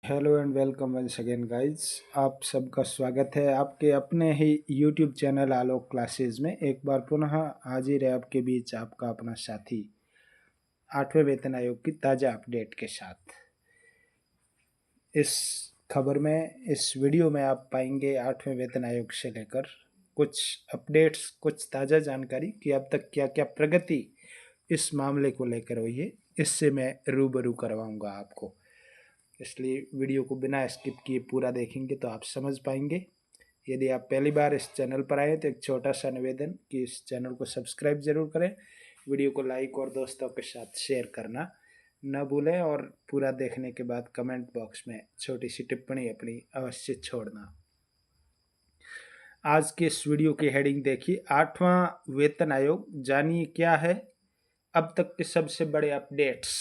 Hello and welcome once again guys. आप सबका स्वागत है आपके अपने ही यूट्यूब चैनल आलोक क्लासेस में। एक बार पुनः हाजिर है आपके बीच आपका अपना साथी 8वें वेतन आयोग की ताज़ा अपडेट के साथ। इस खबर में इस वीडियो में आप पाएंगे 8वें वेतन आयोग से लेकर कुछ अपडेट्स, कुछ ताज़ा जानकारी कि अब तक क्या क्या प्रगति इस मामले को लेकर हुई है। इससे मैं रूबरू करवाऊंगा आपको, इसलिए वीडियो को बिना स्किप किए पूरा देखेंगे तो आप समझ पाएंगे। यदि आप पहली बार इस चैनल पर आए तो एक छोटा सा निवेदन कि इस चैनल को सब्सक्राइब जरूर करें, वीडियो को लाइक और दोस्तों के साथ शेयर करना न भूलें और पूरा देखने के बाद कमेंट बॉक्स में छोटी सी टिप्पणी अपनी अवश्य छोड़ना। आज के इस वीडियो की हेडिंग देखिए, 8वां वेतन आयोग, जानिए क्या है अब तक के सबसे बड़े अपडेट्स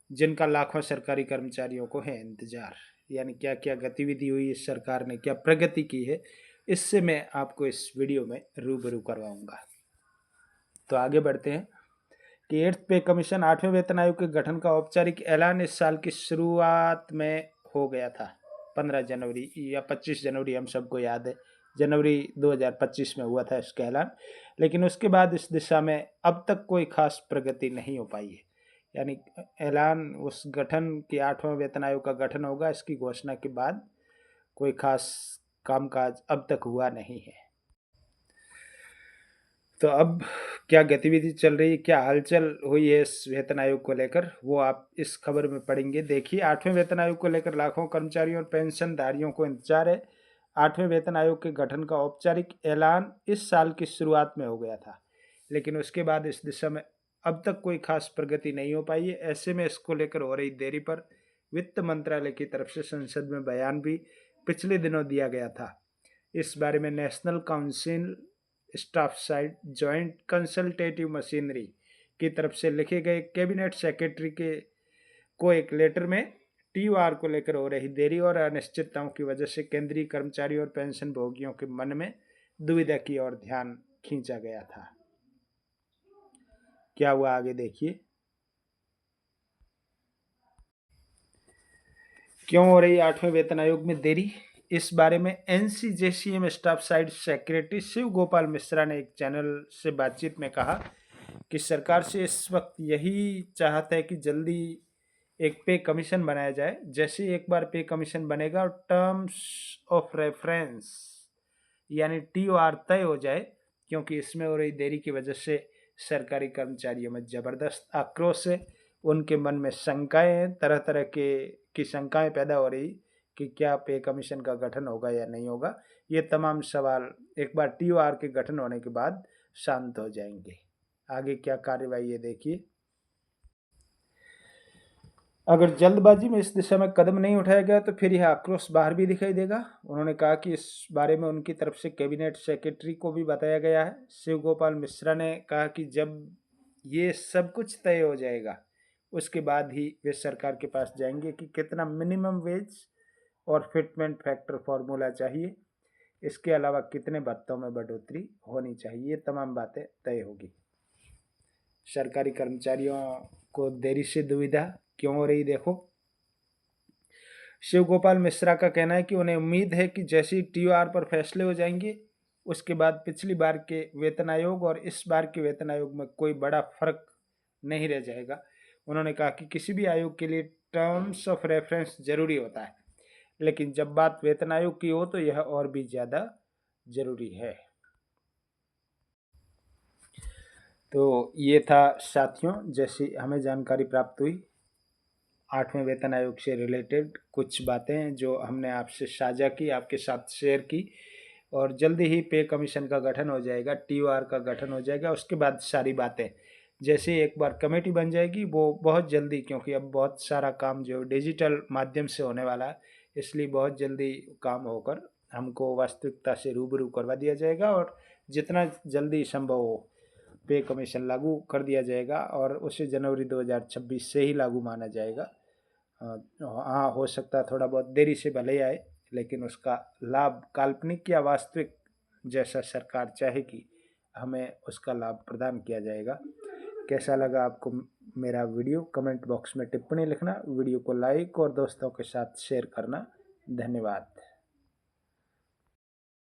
जिनका लाखों सरकारी कर्मचारियों को है इंतजार। यानी क्या क्या गतिविधि हुई, इस सरकार ने क्या प्रगति की है, इससे मैं आपको इस वीडियो में रूबरू करवाऊंगा। तो आगे बढ़ते हैं कि 8th पे कमीशन 8वें वेतन आयोग के गठन का औपचारिक ऐलान इस साल की शुरुआत में हो गया था। 15 जनवरी या 25 जनवरी, हम सबको याद है, जनवरी 2025 में हुआ था इसका ऐलान। लेकिन उसके बाद इस दिशा में अब तक कोई खास प्रगति नहीं हो पाई है। यानी ऐलान उस गठन की 8वां वेतन आयोग का गठन होगा, इसकी घोषणा के बाद कोई खास कामकाज अब तक हुआ नहीं है। तो अब क्या गतिविधि चल रही है, क्या हलचल हुई है इस वेतन आयोग को लेकर, वो आप इस खबर में पढ़ेंगे। देखिए, 8वें वेतन आयोग को लेकर लाखों कर्मचारियों और पेंशनधारियों को इंतजार है। 8वें वेतन आयोग के गठन का औपचारिक ऐलान इस साल की शुरुआत में हो गया था, लेकिन उसके बाद इस दिशा में अब तक कोई खास प्रगति नहीं हो पाई है। ऐसे में इसको लेकर हो रही देरी पर वित्त मंत्रालय की तरफ से संसद में बयान भी पिछले दिनों दिया गया था। इस बारे में national council staff side joint consultative machinery की तरफ से लिखे गए कैबिनेट सेक्रेटरी के को एक लेटर में टीओआर को लेकर हो रही देरी और अनिश्चितताओं की वजह से केंद्रीय कर्मचारियों और पेंशन भोगियों के मन में दुविधा की ओर ध्यान खींचा गया था। क्या हुआ आगे देखिए। क्यों हो रही 8वें वेतन आयोग में देरी, इस बारे में NCJCM staff side secretary Shiv Gopal Mishra ने एक चैनल से बातचीत में कहा कि सरकार से इस वक्त यही चाहता है कि जल्दी एक पे कमीशन बनाया जाए। जैसे एक बार पे कमीशन बनेगा और टर्म्स ऑफ रेफरेंस यानी टीओआर तय हो जाए, क्योंकि इसमें हो रही देरी की वजह से सरकारी कर्मचारियों में जबरदस्त आक्रोश है। उनके मन में शंकाएं हैं, तरह तरह के की शंकाएं पैदा हो रही कि क्या पे कमीशन का गठन होगा या नहीं होगा। ये तमाम सवाल एक बार टीओआर के गठन होने के बाद शांत हो जाएंगे। आगे क्या कार्यवाही है देखिए। अगर जल्दबाजी में इस दिशा में कदम नहीं उठाया गया तो फिर यह आक्रोश बाहर भी दिखाई देगा। उन्होंने कहा कि इस बारे में उनकी तरफ से कैबिनेट सेक्रेटरी को भी बताया गया है। शिव गोपाल मिश्रा ने कहा कि जब ये सब कुछ तय हो जाएगा उसके बाद ही वे सरकार के पास जाएंगे कि कितना मिनिमम वेज और फिटमेंट फैक्टर फॉर्मूला चाहिए, इसके अलावा कितने भत्तों में बढ़ोतरी होनी चाहिए। ये तमाम बातें तय होगी। सरकारी कर्मचारियों को देरी से दुविधा क्यों हो रही, देखो। शिव गोपाल मिश्रा का कहना है कि उन्हें उम्मीद है कि जैसे ही टीओआर पर फैसले हो जाएंगे उसके बाद पिछली बार के वेतन आयोग और इस बार के वेतन आयोग में कोई बड़ा फर्क नहीं रह जाएगा। उन्होंने कहा कि किसी भी आयोग के लिए टर्म्स ऑफ रेफरेंस जरूरी होता है, लेकिन जब बात वेतन आयोग की हो तो यह और भी ज़्यादा जरूरी है। तो ये था साथियों, जैसी हमें जानकारी प्राप्त हुई 8वें वेतन आयोग से रिलेटेड कुछ बातें जो हमने आपसे साझा की, आपके साथ शेयर की। और जल्दी ही पे कमीशन का गठन हो जाएगा, टीओआर का गठन हो जाएगा। उसके बाद सारी बातें जैसे एक बार कमेटी बन जाएगी वो बहुत जल्दी, क्योंकि अब बहुत सारा काम जो डिजिटल माध्यम से होने वाला है, इसलिए बहुत जल्दी काम होकर हमको वास्तविकता से रूबरू करवा दिया जाएगा और जितना जल्दी संभव हो पे कमीशन लागू कर दिया जाएगा और उसे जनवरी 2026 से ही लागू माना जाएगा। हाँ, हो सकता है थोड़ा बहुत देरी से भले ही आए, लेकिन उसका लाभ काल्पनिक या वास्तविक जैसा सरकार चाहेगी हमें उसका लाभ प्रदान किया जाएगा। कैसा लगा आपको मेरा वीडियो कमेंट बॉक्स में टिप्पणी लिखना, वीडियो को लाइक और दोस्तों के साथ शेयर करना। धन्यवाद।